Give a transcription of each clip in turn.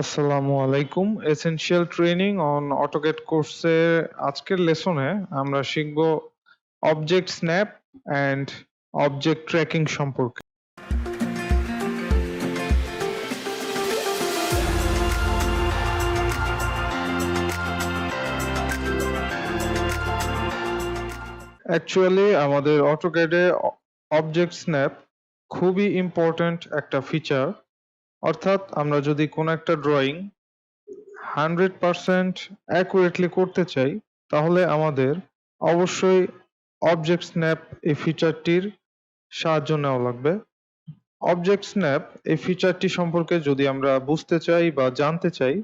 আসসালামু আলাইকুম। Essential training on AutoCAD কোর্সের আজকের লেসনে আমরা শিখব object snap and object tracking সম্পর্কে। অ্যাকচুয়ালি আমাদের অটোক্যাডে অবজেক্ট স্ন্যাপ খুবই ইম্পর্ট্যান্ট একটা ফিচার। অর্থাৎ আমরা যদি কোনো একটা ড্রয়িং 100% অ্যাকুরেটলি করতে চাই তাহলে আমাদের অবশ্যই অবজেক্ট স্ন্যাপ এই ফিচারটির সাহায্য নেওয়া লাগবে। অবজেক্ট স্ন্যাপ এই ফিচারটি সম্পর্কে যদি আমরা বুঝতে চাই বা জানতে চাই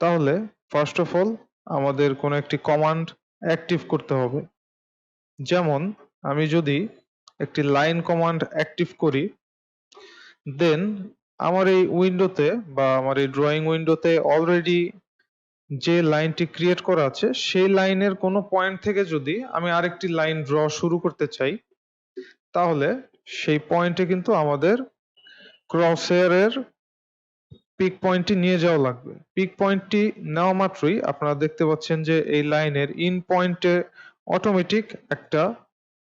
তাহলে ফার্স্ট অফ অল আমাদের কোনো একটি কমান্ড অ্যাক্টিভ করতে হবে। যেমন আমি যদি একটি লাইন কমান্ড অ্যাক্টিভ করি, দেন আমার এই উইন্ডোতে বা আমার এই ড্রয়িং উইন্ডোতে অলরেডি যে লাইনটি ক্রিয়েট করা আছে সেই লাইনের কোনো পয়েন্ট থেকে যদি আমি আরেকটি লাইন ড্র শুরু করতে চাই তাহলে সেই পয়েন্টে কিন্তু আমাদের ক্রসহেয়ারের পিক পয়েন্টটি নিয়ে যাওয়া লাগবে। পিক পয়েন্টটি নেওয়া মাত্রই আপনারা দেখতে পাচ্ছেন যে এই লাইনের ইন পয়েন্টে অটোমেটিক একটা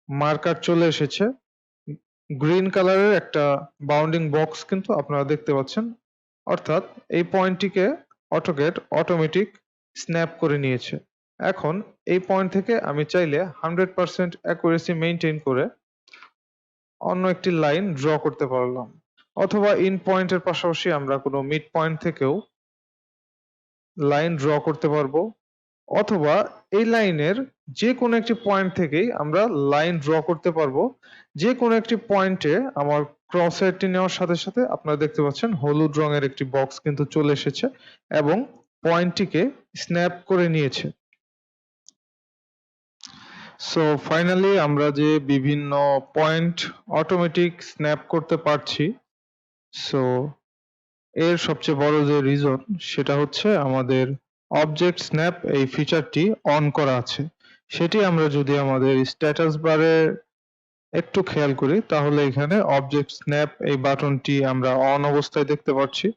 মার্কার চলে এসেছে। গ্রিন কালারের একটা বাউন্ডিং বক্স কিন্তু আপনারা দেখতে পাচ্ছেন। অর্থাৎ এই পয়েন্টটিকে অটোক্যাড অটোমেটিক স্ন্যাপ করে নিয়েছে। এখন এই পয়েন্ট থেকে আমি চাইলে 100% অ্যাকুরেসি মেইনটেইন করে অন্য একটি লাইন ড্র করতে পারলাম, অথবা ইন পয়েন্টের পাশাপাশি আমরা কোনো মিড পয়েন্ট থেকেও লাইন ড্র করতে পারবো, অথবা এই লাইনের যে কোনো একটি পয়েন্ট থেকেই আমরা লাইন ড্র করতে পারবো। যে কোনো একটি পয়েন্টে আমার ক্রস হেয়ারটি নেওয়ার সাথে সাথে আপনারা দেখতে পাচ্ছেন হলুদ রঙের একটি বক্স কিন্তু চলে এসেছে এবং পয়েন্টটিকে স্ন্যাপ করে নিয়েছে। সো ফাইনালি আমরা যে বিভিন্ন পয়েন্ট অটোমেটিক স্ন্যাপ করতে পারছি, সো এর সবচেয়ে বড় যে রিজন সেটা হচ্ছে আমাদের অবজেক্ট স্ন্যাপ এই ফিচারটি অন করা আছে। সেটি আমরা যদি আমাদের স্ট্যাটাস বারে একটু খেয়াল করি তাহলে এখানে অবজেক্ট স্ন্যাপ এই বাটনটি আমরা অন অবস্থায় দেখতে পাচ্ছি।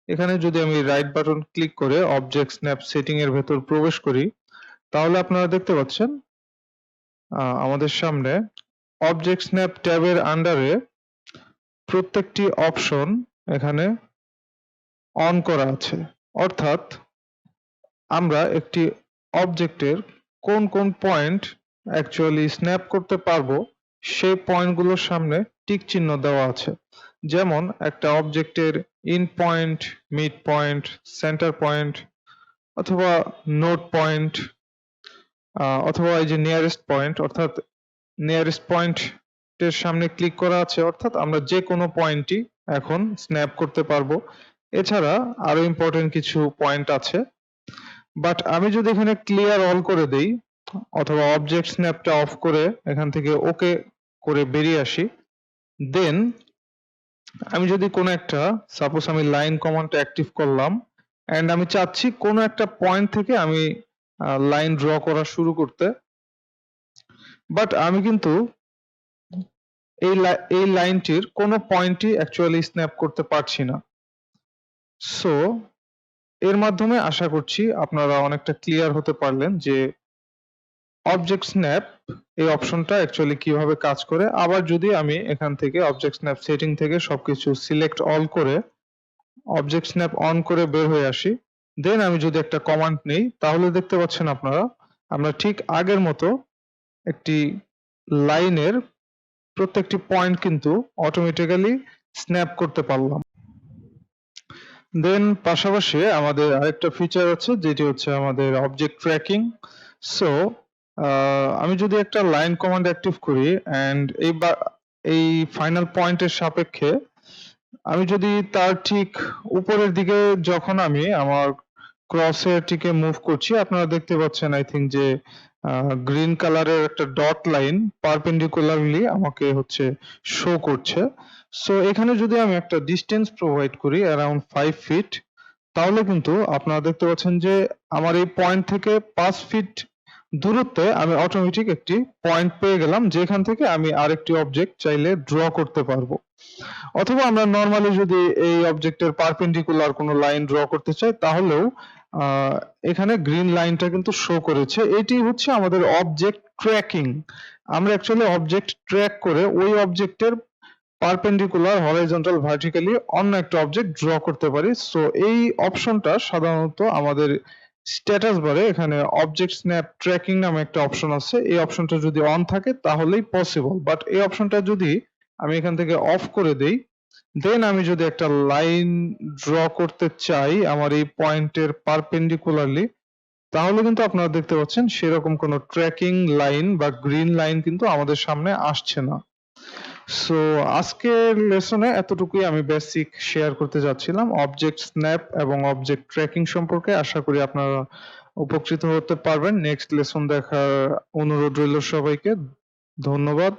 এখানে যদি আমি রাইট বাটন ক্লিক করে অবজেক্ট স্ন্যাপ সেটিং এর ভেতর প্রবেশ করি তাহলে আপনারা দেখতে পাচ্ছেন আমাদের সামনে অবজেক্ট স্ন্যাপ ট্যাবের আন্ডারে প্রত্যেকটি অপশন এখানে অন করা আছে। অর্থাৎ আমরা একটি অবজেক্টের কোন কোন পয়েন্ট অ্যাকচুয়ালি স্ন্যাপ করতে পারবো সেই পয়েন্টগুলোর সামনে টিক চিহ্ন দেওয়া আছে। যেমন একটা অবজেক্টের in point, mid point, centre point, অথবা নোড পয়েন্ট, অথবা এই যে নিয়ারেস্ট পয়েন্ট, অর্থাৎ নিয়ারেস্ট পয়েন্টের সামনে ক্লিক করা আছে, অর্থাৎ আমরা যে কোনো পয়েন্টই এখন স্ন্যাপ করতে পারবো। এছাড়া আরো ইম্পর্টেন্ট কিছু পয়েন্ট আছে, বাট আমি যদি এখানে ক্লিয়ার অল করে দেই অথবা অবজেক্ট স্ন্যাপটা অফ করে এখান থেকে ওকে করে বেরিয়ে আসি, দেন আমি যদি কোনো একটা সাপোজ আমি লাইন কমান্ডটা অ্যাক্টিভ করলাম এন্ড আমি চাচ্ছি কোনো একটা পয়েন্ট থেকে আমি লাইন ড্র করা শুরু করতে, বাট আমি কিন্তু এই লাইনটির কোনো পয়েন্টই অ্যাকচুয়ালি স্ন্যাপ করতে পারছি না। সো এর মাধ্যমে আশা করছি আপনারা অনেকটা ক্লিয়ার হতে পারলেন যে অবজেক্ট স্ন্যাপ এই অপশনটা অ্যাকচুয়ালি কিভাবে কাজ করে। আবার যদি আমি এখান থেকে অবজেক্ট স্ন্যাপ সেটিং থেকে সবকিছু সিলেক্ট অল করে অবজেক্ট স্ন্যাপ অন করে বের হয়ে আসি, দেন আমি যদি একটা কমান্ড নেই তাহলে দেখতে পাচ্ছেন আপনারা আমরা ঠিক আগের মতো একটি লাইনের প্রত্যেকটি পয়েন্ট কিন্তু অটোমেটিক্যালি স্ন্যাপ করতে পারলাম। দেন পাশাপাশি আমাদের আরেকটা ফিচার আছে যেটি হচ্ছে আমাদের অবজেক্ট ট্র্যাকিং। সো আমি যদি একটা লাইন কমান্ড অ্যাক্টিভ করি এন্ড এই ফাইনাল পয়েন্টের সাপেক্ষে আমি যদি তার ঠিক উপরের দিকে যখন আমি আমার ক্রসহেয়ারটিকে মুভ করছি, আপনারা দেখতে পাচ্ছেন আই থিঙ্ক যে গ্রিন কালারের একটা ডট লাইন পারপেন্ডিকুলারলি আমাকে হচ্ছে শো করছে। সো এখানে যদি আমি একটা ডিস্টেন্স প্রোভাইড করি অ্যারাউন্ড 5 ফিট তাহলে কিন্তু আপনারা দেখতে পাচ্ছেন যে আমার এই পয়েন্ট থেকে 5 ফিট দূরত্বে আমি অটোমেটিক একটি পয়েন্ট পেয়ে গেলাম যেখান থেকে আমি আরেকটি অবজেক্ট চাইলে ড্র করতে পারবো। অথবা আমরা নরমালি যদি এই অবজেক্টের পারপেন্ডিকুলার কোনো লাইন ড্র করতে চাই তাহলেও এখানে গ্রিন লাইনটা কিন্তু শো করেছে। এটি হচ্ছে আমাদের অবজেক্ট ট্র্যাকিং। আমরা অ্যাকচুয়ালি অবজেক্ট ট্র্যাক করে ওই অবজেক্টের পারপেন্ডিকুলার, হরাইজন্টাল, ভার্টিক্যালি অন্য একটা অবজেক্ট ড্র করতে পারি। সো এই অপশনটা সাধারণত আমাদের স্ট্যাটাস বারে এখানে অবজেক্ট স্ন্যাপ ট্র্যাকিং নামে একটা অপশন আছে। এই অপশনটা যদি অন থাকে তাহলেই পসিবল, বাট এই অপশনটা যদি আমি এখান থেকে অফ করে দেই, দেন আমি যদি একটা লাইন ড্র করতে চাই আমার এই পয়েন্টের পারপেন্ডিকুলারলি, তাহলে কিন্তু আপনারা দেখতে পাচ্ছেন সেরকম কোনো ট্র্যাকিং লাইন বা গ্রিন লাইন কিন্তু আমাদের সামনে আসছে না। সো আজকের লেসনে এতটুকুই আমি বেসিক শেয়ার করতে যাচ্ছিলাম অবজেক্ট স্ন্যাপ এবং অবজেক্ট ট্র্যাকিং সম্পর্কে। আশা করি আপনারা উপকৃত হতে পারবেন। নেক্সট লেসন দেখার অনুরোধ রইল সবাইকে। ধন্যবাদ।